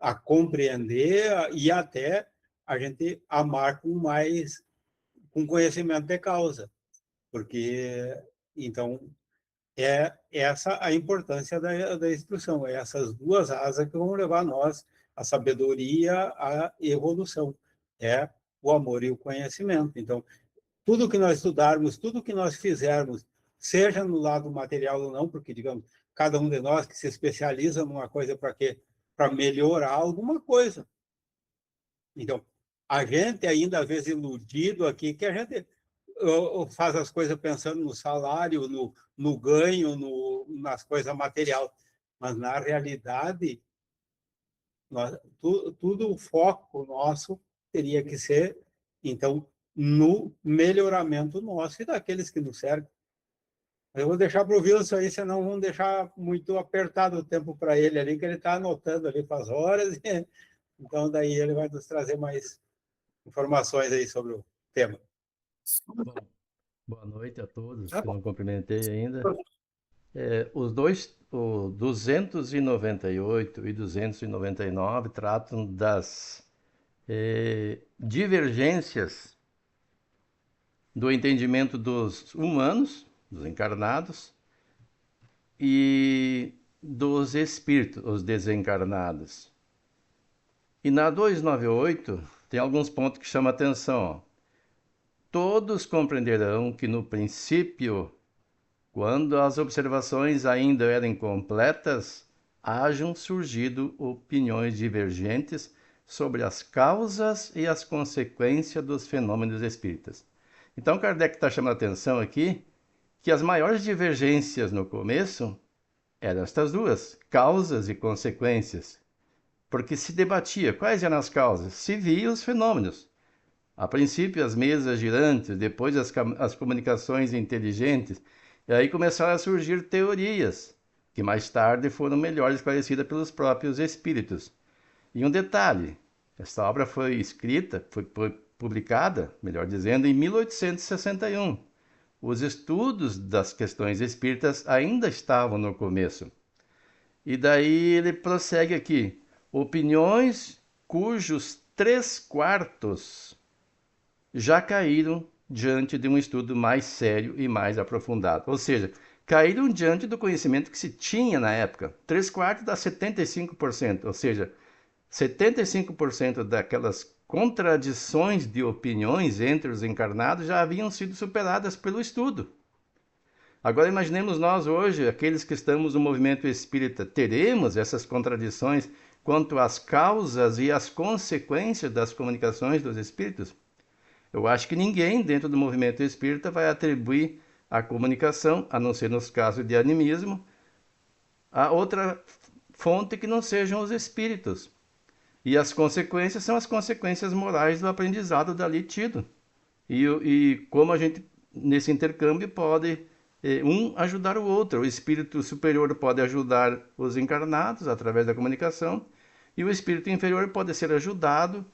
a compreender e até a gente amar com conhecimento de causa, porque, então, é essa a importância da instrução, é essas duas asas que vão levar nós a sabedoria, a evolução, é o amor e o conhecimento. Então, tudo que nós estudarmos, tudo que nós fizermos, seja no lado material ou não, porque, digamos, cada um de nós que se especializa numa coisa para quê? Para melhorar alguma coisa. Então, a gente ainda, às vezes, iludido aqui, que a gente faz as coisas pensando no salário, no ganho, nas coisas materiais. Mas, na realidade, tudo o foco nosso teria que ser, então, no melhoramento nosso e daqueles que nos cercam. Eu vou deixar para o Wilson aí, senão vamos deixar muito apertado o tempo para ele ali, que ele está anotando ali para as horas. Então, daí ele vai nos trazer mais informações aí sobre o tema. Bom, boa noite a todos, que não cumprimentei ainda. Os dois, o 298 e 299, tratam das divergências do entendimento dos humanos, dos encarnados, e dos espíritos, os desencarnados. E na 298 tem alguns pontos que chamam a atenção. Ó. Todos compreenderão que no princípio, quando as observações ainda eram incompletas, hajam surgido opiniões divergentes sobre as causas e as consequências dos fenômenos espíritas. Então, Kardec está chamando a atenção aqui que as maiores divergências no começo eram estas duas, causas e consequências, porque se debatia quais eram as causas, se via os fenômenos. A princípio, as mesas girantes, depois as comunicações inteligentes, e aí começaram a surgir teorias, que mais tarde foram melhor esclarecidas pelos próprios espíritos. E um detalhe, esta obra foi escrita, foi publicada, melhor dizendo, em 1861. Os estudos das questões espíritas ainda estavam no começo. E daí ele prossegue aqui, opiniões cujos 3/4 já caíram diante de um estudo mais sério e mais aprofundado. Ou seja, caíram diante do conhecimento que se tinha na época. 3/4 dá 75%, ou seja, 75% daquelas contradições de opiniões entre os encarnados já haviam sido superadas pelo estudo. Agora imaginemos nós hoje, aqueles que estamos no movimento espírita, teremos essas contradições quanto às causas e às consequências das comunicações dos espíritos? Eu acho que ninguém dentro do movimento espírita vai atribuir a comunicação, a não ser nos casos de animismo, a outra fonte que não sejam os espíritos. E as consequências são as consequências morais do aprendizado dali tido. E como a gente, nesse intercâmbio, pode um ajudar o outro. O espírito superior pode ajudar os encarnados através da comunicação, e o espírito inferior pode ser ajudado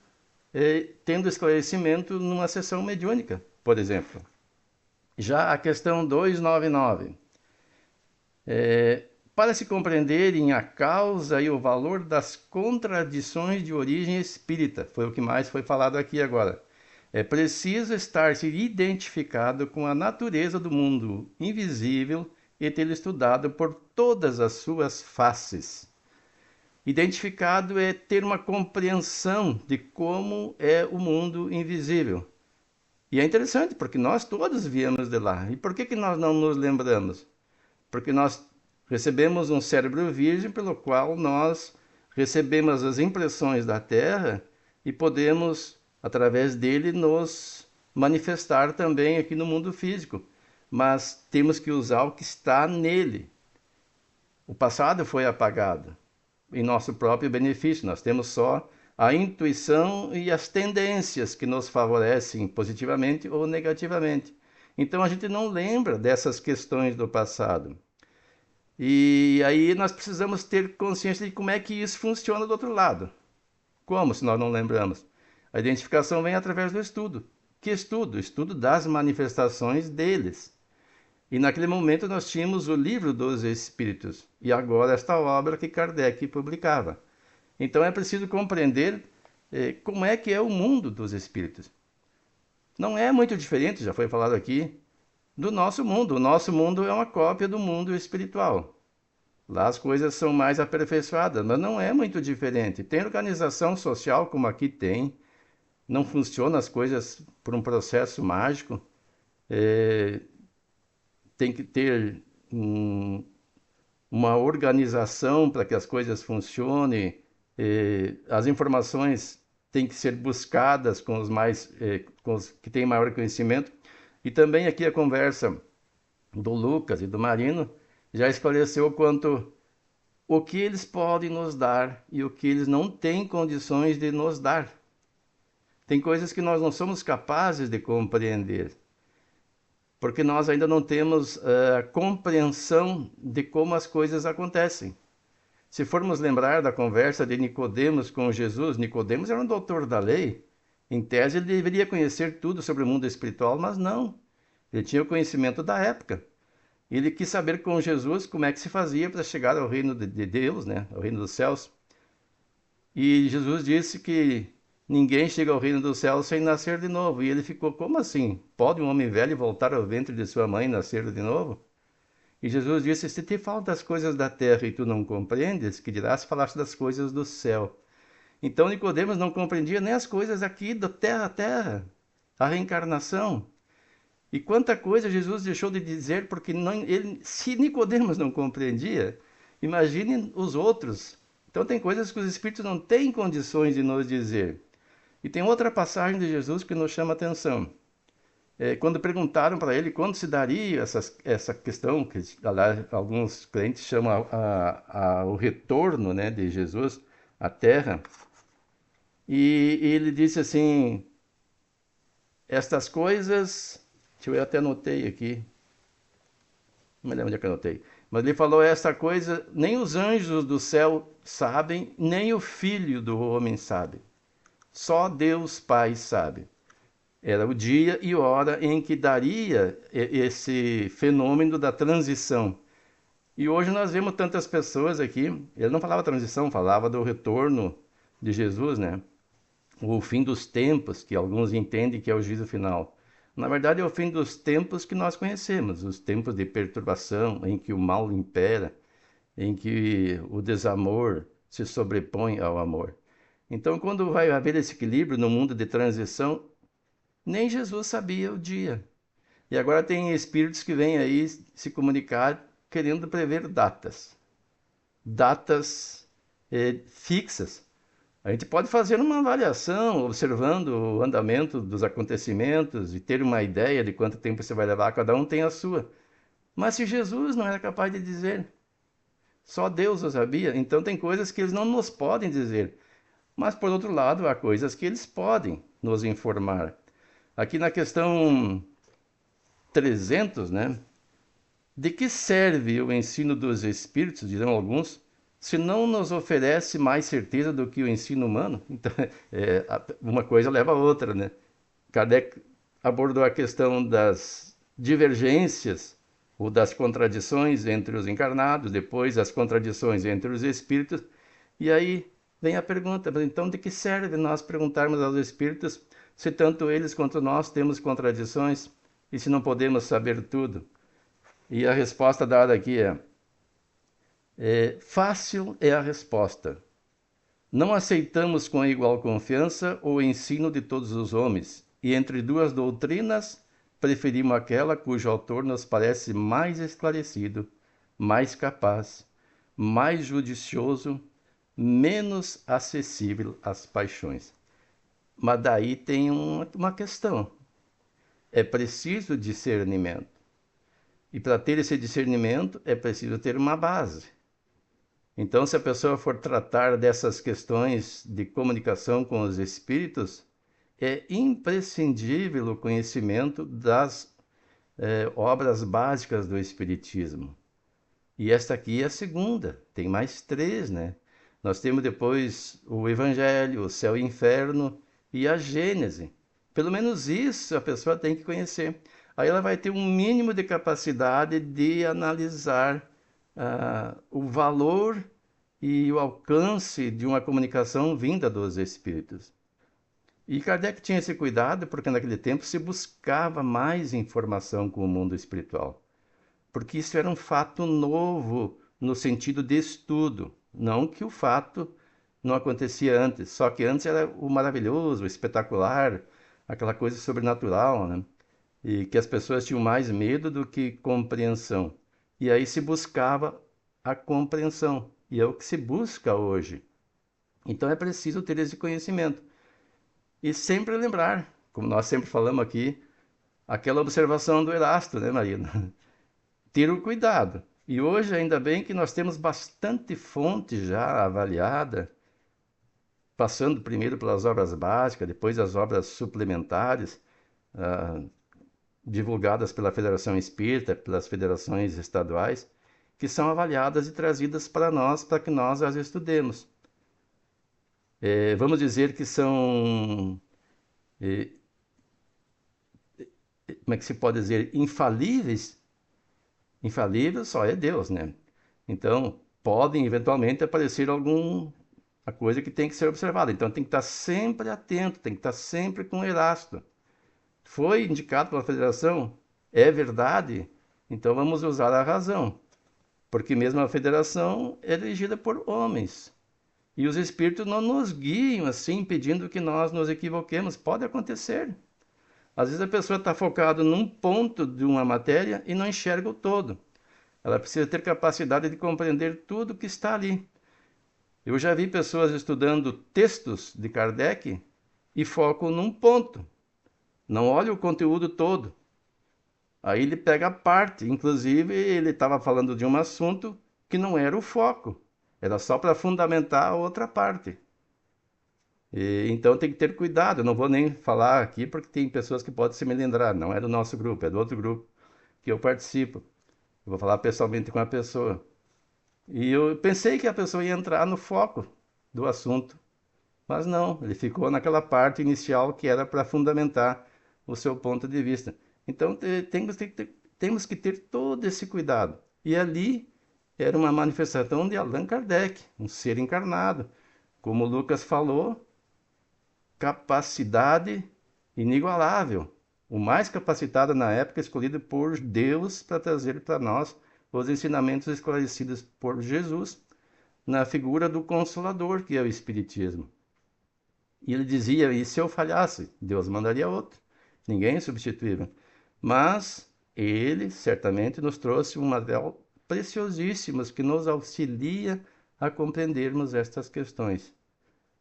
tendo esclarecimento numa sessão mediúnica, por exemplo. Já a questão 299. Para se compreenderem a causa e o valor das contradições de origem espírita, foi o que mais foi falado aqui agora. É preciso estar-se identificado com a natureza do mundo invisível e tê-lo estudado por todas as suas faces. Identificado é ter uma compreensão de como é o mundo invisível. E é interessante, porque nós todos viemos de lá. E por que nós não nos lembramos? Porque nós recebemos um cérebro virgem pelo qual nós recebemos as impressões da Terra e podemos, através dele, nos manifestar também aqui no mundo físico. Mas temos que usar o que está nele. O passado foi apagado em nosso próprio benefício. Nós temos só a intuição e as tendências que nos favorecem positivamente ou negativamente. Então a gente não lembra dessas questões do passado. E aí nós precisamos ter consciência de como é que isso funciona do outro lado. Como, se nós não lembramos? A identificação vem através do estudo. Que estudo? Estudo das manifestações deles. E naquele momento nós tínhamos o Livro dos Espíritos, e agora esta obra que Kardec publicava. Então é preciso compreender como é que é o mundo dos espíritos. Não é muito diferente, já foi falado aqui, do nosso mundo. O nosso mundo é uma cópia do mundo espiritual. Lá as coisas são mais aperfeiçoadas, mas não é muito diferente. Tem organização social como aqui tem, não funcionam as coisas por um processo mágico. Tem que ter uma organização para que as coisas funcionem. As informações têm que ser buscadas com os que têm maior conhecimento. E também aqui a conversa do Lucas e do Marino já esclareceu quanto o que eles podem nos dar e o que eles não têm condições de nos dar. Tem coisas que nós não somos capazes de compreender, porque nós ainda não temos a compreensão de como as coisas acontecem. Se formos lembrar da conversa de Nicodemos com Jesus, Nicodemos era um doutor da lei. Em tese, ele deveria conhecer tudo sobre o mundo espiritual, mas não. Ele tinha o conhecimento da época. Ele quis saber com Jesus como é que se fazia para chegar ao reino de Deus, né? Ao reino dos céus. E Jesus disse que ninguém chega ao reino dos céus sem nascer de novo. E ele ficou, como assim? Pode um homem velho voltar ao ventre de sua mãe e nascer de novo? E Jesus disse, se te faltam as coisas da terra e tu não compreendes, que dirás falaste das coisas do céu. Então Nicodemos não compreendia nem as coisas aqui da terra a terra, a reencarnação. E quanta coisa Jesus deixou de dizer, porque se Nicodemos não compreendia, imagine os outros. Então tem coisas que os espíritos não têm condições de nos dizer. E tem outra passagem de Jesus que nos chama a atenção. Quando perguntaram para ele quando se daria essa questão, que alguns crentes chamam o retorno, né, de Jesus à Terra, e ele disse assim, estas coisas, eu até anotei aqui, não me lembro onde é que eu anotei, mas ele falou, esta coisa nem os anjos do céu sabem, nem o Filho do homem sabe, só Deus Pai sabe. Era o dia e hora em que daria esse fenômeno da transição. E hoje nós vemos tantas pessoas aqui, ele não falava transição, falava do retorno de Jesus, né? O fim dos tempos, que alguns entendem que é o juízo final. Na verdade é o fim dos tempos que nós conhecemos, os tempos de perturbação, em que o mal impera, em que o desamor se sobrepõe ao amor. Então quando vai haver esse equilíbrio no mundo de transição, nem Jesus sabia o dia. E agora tem espíritos que vêm aí se comunicar querendo prever datas. Datas fixas. A gente pode fazer uma avaliação, observando o andamento dos acontecimentos e ter uma ideia de quanto tempo você vai levar, cada um tem a sua. Mas se Jesus não era capaz de dizer, só Deus o sabia, então tem coisas que eles não nos podem dizer. Mas, por outro lado, há coisas que eles podem nos informar. Aqui na questão 300, né? De que serve o ensino dos Espíritos, dirão alguns, se não nos oferece mais certeza do que o ensino humano? Então, uma coisa leva a outra, né? Kardec abordou a questão das divergências ou das contradições entre os encarnados, depois as contradições entre os espíritos, e aí vem a pergunta, mas então de que serve nós perguntarmos aos espíritos se tanto eles quanto nós temos contradições e se não podemos saber tudo? E a resposta dada aqui fácil é a resposta. Não aceitamos com igual confiança o ensino de todos os homens, e entre duas doutrinas preferimos aquela cujo autor nos parece mais esclarecido, mais capaz, mais judicioso, menos acessível às paixões. Mas daí tem uma questão. É preciso discernimento. E para ter esse discernimento é preciso ter uma base. Então, se a pessoa for tratar dessas questões de comunicação com os espíritos, é imprescindível o conhecimento das obras básicas do Espiritismo. E esta aqui é a segunda, tem mais 3, né? Nós temos depois o Evangelho, o Céu e o Inferno e a Gênese. Pelo menos isso a pessoa tem que conhecer. Aí ela vai ter um mínimo de capacidade de analisar o valor e o alcance de uma comunicação vinda dos espíritos. E Kardec tinha esse cuidado porque naquele tempo se buscava mais informação com o mundo espiritual. Porque isso era um fato novo no sentido de estudo. Não que o fato não acontecia antes, só que antes era o maravilhoso, o espetacular, aquela coisa sobrenatural, né? E que as pessoas tinham mais medo do que compreensão. E aí se buscava a compreensão. E é o que se busca hoje. Então é preciso ter esse conhecimento. E sempre lembrar, como nós sempre falamos aqui, aquela observação do Erasto, né, Marina? Ter o cuidado. E hoje, ainda bem que nós temos bastante fonte já avaliada, passando primeiro pelas obras básicas, depois as obras suplementares, divulgadas pela Federação Espírita, pelas federações estaduais, que são avaliadas e trazidas para nós, para que nós as estudemos. Vamos dizer que são, como é que se pode dizer, infalíveis? Infalível só é Deus, né? Então, podem eventualmente aparecer alguma coisa que tem que ser observada. Então, tem que estar sempre atento, tem que estar sempre com o Erasto. Foi indicado pela federação? É verdade? Então, vamos usar a razão. Porque mesmo a federação é dirigida por homens. E os espíritos não nos guiam assim, pedindo que nós nos equivoquemos. Pode acontecer. Às vezes a pessoa está focada num ponto de uma matéria e não enxerga o todo. Ela precisa ter capacidade de compreender tudo que está ali. Eu já vi pessoas estudando textos de Kardec e focam num ponto. Não olha o conteúdo todo. Aí ele pega a parte. Inclusive, ele estava falando de um assunto que não era o foco. Era só para fundamentar a outra parte. Então tem que ter cuidado. Eu não vou nem falar aqui porque tem pessoas que podem se melindrar. Não é do nosso grupo, é do outro grupo que eu participo. Eu vou falar pessoalmente com a pessoa. E eu pensei que a pessoa ia entrar no foco do assunto. Mas não, ele ficou naquela parte inicial que era para fundamentar o seu ponto de vista. Então temos que ter todo esse cuidado. E ali era uma manifestação de Allan Kardec, um ser encarnado. Como o Lucas falou, capacidade inigualável. O mais capacitado na época, escolhido por Deus para trazer para nós os ensinamentos esclarecidos por Jesus, na figura do Consolador, que é o Espiritismo. E ele dizia, e se eu falhasse, Deus mandaria outro. Ninguém é substituível. Mas ele certamente nos trouxe um material preciosíssimo que nos auxilia a compreendermos estas questões.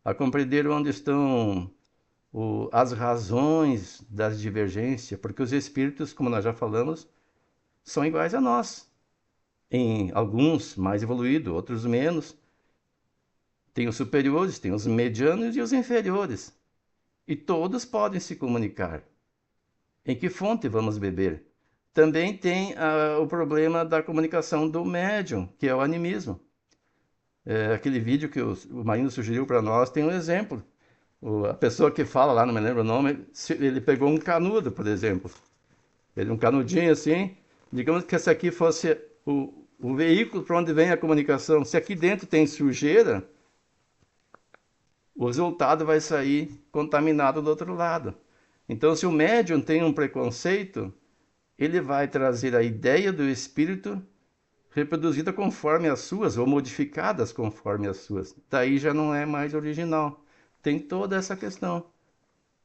a compreender onde estão as razões das divergências, porque os espíritos, como nós já falamos, são iguais a nós. Em alguns mais evoluídos, outros menos. Tem os superiores, tem os medianos e os inferiores. E todos podem se comunicar. Em que fonte vamos beber? Também tem o problema da comunicação do médium, que é o animismo. Aquele vídeo que o Marino sugeriu para nós tem um exemplo. A pessoa que fala lá, não me lembro o nome, ele pegou um canudo, por exemplo. Um canudinho assim. Digamos que esse aqui fosse o veículo para onde vem a comunicação. Se aqui dentro tem sujeira, o resultado vai sair contaminado do outro lado. Então, se o médium tem um preconceito, ele vai trazer a ideia do espírito reproduzida conforme as suas, ou modificadas conforme as suas. Daí já não é mais original. Tem toda essa questão.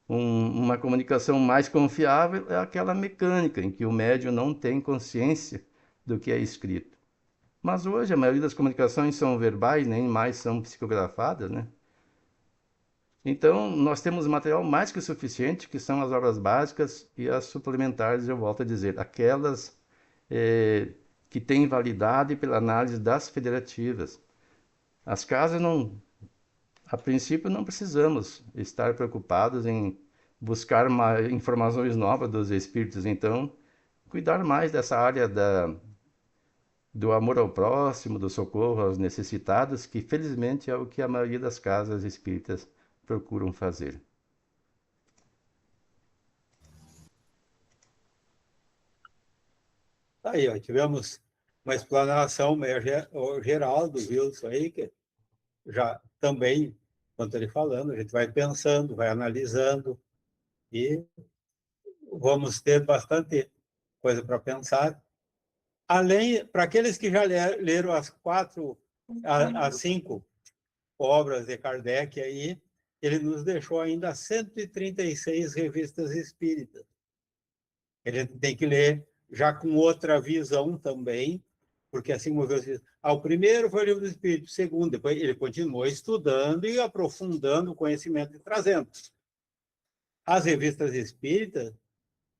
Uma comunicação mais confiável é aquela mecânica, em que o médium não tem consciência do que é escrito. Mas hoje a maioria das comunicações são verbais, nem mais são psicografadas, né? Então, nós temos material mais que suficiente, que são as obras básicas e as suplementares, eu volto a dizer, aquelas que têm validade pela análise das federativas. As casas, a princípio, não precisamos estar preocupados em buscar informações novas dos espíritos. Então, cuidar mais dessa área do amor ao próximo, do socorro aos necessitados, que felizmente é o que a maioria das casas espíritas procuram fazer. Aí, ó, tivemos uma explanação meio geral do Wilson aí, que já também, quando ele falando, a gente vai pensando, vai analisando e vamos ter bastante coisa para pensar. Além, para aqueles que já leram as 5 obras de Kardec aí, ele nos deixou ainda 136 revistas espíritas. Ele tem que ler já com outra visão também, porque assim como eu disse, o primeiro foi o Livro do Espírito, o segundo, depois ele continuou estudando e aprofundando o conhecimento e trazendo. As revistas espíritas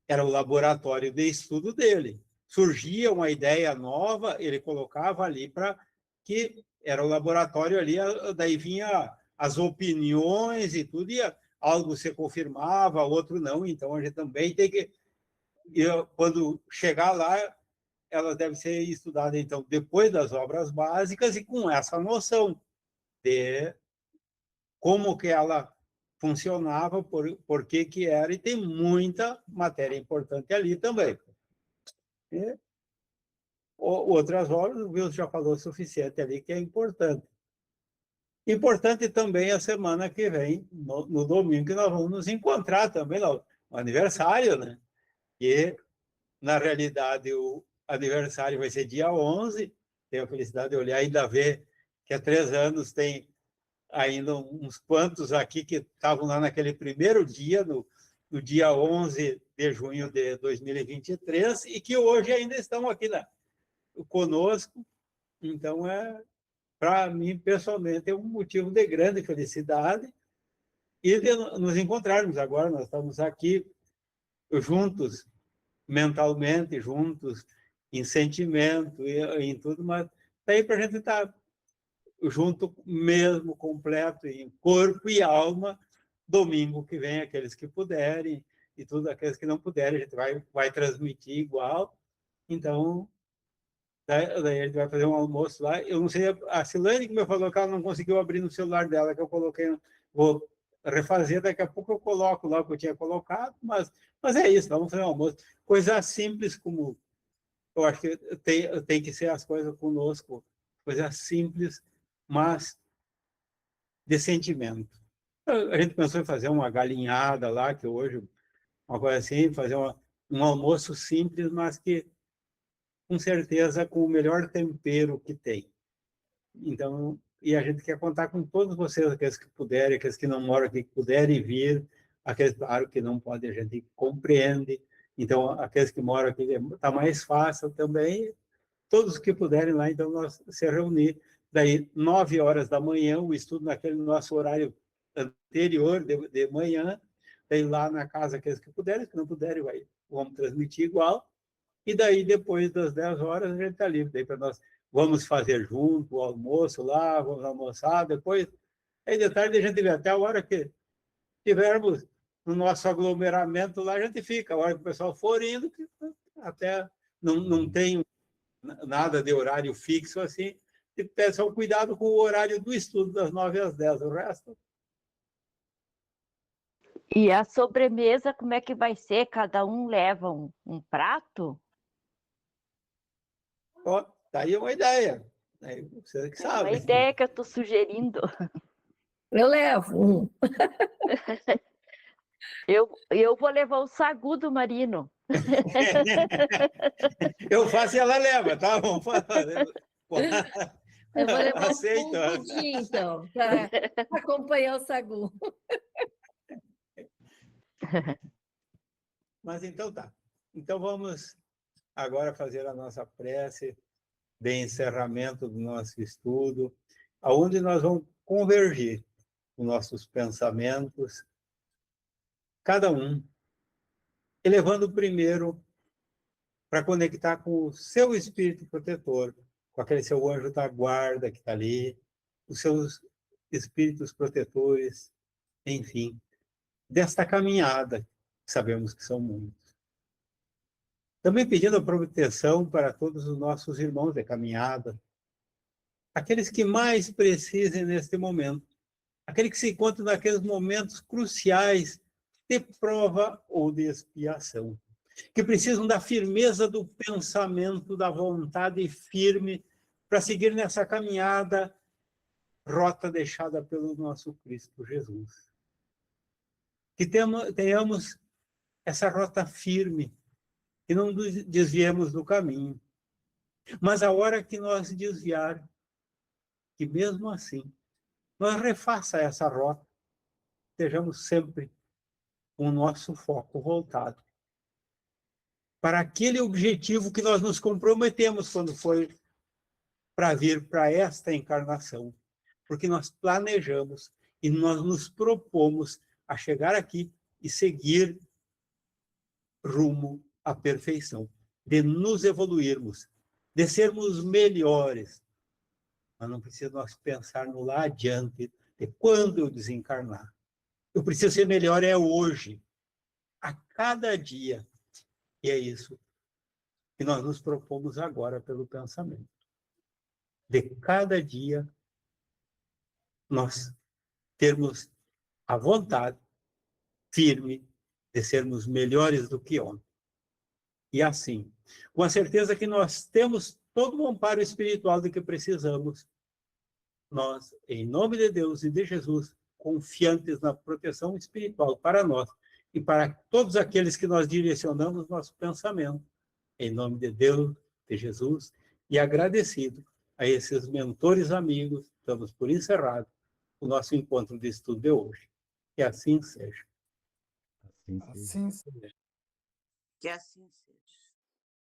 era o laboratório de estudo dele. Surgia uma ideia nova, ele colocava ali para que era o laboratório ali, daí vinha as opiniões e tudo, e algo se confirmava, outro não, então a gente também tem que, quando chegar lá, ela deve ser estudada, então, depois das obras básicas e com essa noção de como que ela funcionava, por que era, e tem muita matéria importante ali também. E outras obras, o Wilson já falou o suficiente ali, que é importante. Importante também a semana que vem, no domingo, que nós vamos nos encontrar também, no aniversário, né? E, na realidade, o aniversário vai ser dia 11, tenho a felicidade de olhar e ainda ver que há 3 anos tem ainda uns quantos aqui que estavam lá naquele primeiro dia, no dia 11 de junho de 2023, e que hoje ainda estão aqui conosco. Então, para mim, pessoalmente, é um motivo de grande felicidade e de nos encontrarmos agora. Nós estamos aqui juntos, mentalmente, juntos em sentimento e em tudo, mas daí para a gente estar junto mesmo, completo, em corpo e alma, domingo que vem, aqueles que puderem, e tudo aqueles que não puderem, a gente vai transmitir igual. Então, daí a gente vai fazer um almoço lá. Eu não sei, a Silane que me falou que ela não conseguiu abrir no celular dela, que eu coloquei, vou refazer, daqui a pouco eu coloco lá o que eu tinha colocado, mas é isso, vamos fazer um almoço. Coisa simples como, eu acho que tem que ser as coisas conosco, coisas simples, mas de sentimento. A gente pensou em fazer uma galinhada lá, que hoje, uma coisa assim, fazer um almoço simples, mas que, com certeza, com o melhor tempero que tem. Então, e a gente quer contar com todos vocês, aqueles que puderem, aqueles que não moram aqui, que puderem vir, aqueles, claro, que não podem, a gente compreende. Então, aqueles que moram aqui, está mais fácil também. Todos que puderem lá, então, nós se reunir. Daí, 9 horas da manhã, o estudo naquele nosso horário anterior, de manhã, daí lá na casa aqueles que puderem, que não puderem, vamos transmitir igual, e daí depois das 10 horas a gente está livre, daí para nós vamos fazer junto o almoço lá, vamos almoçar, depois, aí de tarde a gente vê, até a hora que tivermos no nosso aglomeramento lá, a gente fica, a hora que o pessoal for indo, até não tem nada de horário fixo assim, e peçam cuidado com o horário do estudo, das 9 às 10, o resto... E a sobremesa, como é que vai ser? Cada um leva um prato? Ó, tá aí uma ideia. Você que sabe. Uma ideia que eu estou sugerindo. Eu levo um. Eu vou levar o sagu do Marino. Eu faço e ela leva, tá? Vamos fazer. Eu vou levar Aceito. um pudim, então, para acompanhar o sagu. Mas então tá. Então vamos agora fazer a nossa prece de encerramento do nosso estudo, aonde nós vamos convergir os nossos pensamentos, cada um, elevando primeiro para conectar com o seu espírito protetor, com aquele seu anjo da guarda que está ali, os seus espíritos protetores, enfim, desta caminhada, que sabemos que são muitos. Também pedindo a proteção para todos os nossos irmãos de caminhada, aqueles que mais precisem neste momento, aqueles que se encontram naqueles momentos cruciais de prova ou de expiação, que precisam da firmeza do pensamento, da vontade firme para seguir nessa caminhada, rota deixada pelo nosso Cristo Jesus. Que tenhamos essa rota firme, que não nos desviemos do caminho. Mas a hora que nós desviar, que mesmo assim, nós refaça essa rota, estejamos sempre com o nosso foco voltado para aquele objetivo que nós nos comprometemos quando foi para vir para esta encarnação. Porque nós planejamos e nós nos propomos a chegar aqui e seguir rumo à perfeição, de nos evoluirmos, de sermos melhores. Mas não precisa nós pensar no lá adiante, de quando eu desencarnar. Eu preciso ser melhor hoje, a cada dia. E é isso que nós nos propomos agora pelo pensamento. De cada dia, nós termos a vontade firme de sermos melhores do que ontem. E assim, com a certeza que nós temos todo o amparo espiritual de que precisamos, nós, em nome de Deus e de Jesus, confiantes na proteção espiritual para nós e para todos aqueles que nós direcionamos nosso pensamento, em nome de Deus, de Jesus, e agradecido a esses mentores amigos, estamos por encerrado o nosso encontro de estudo de hoje. Que assim seja. Assim seja. Que assim seja.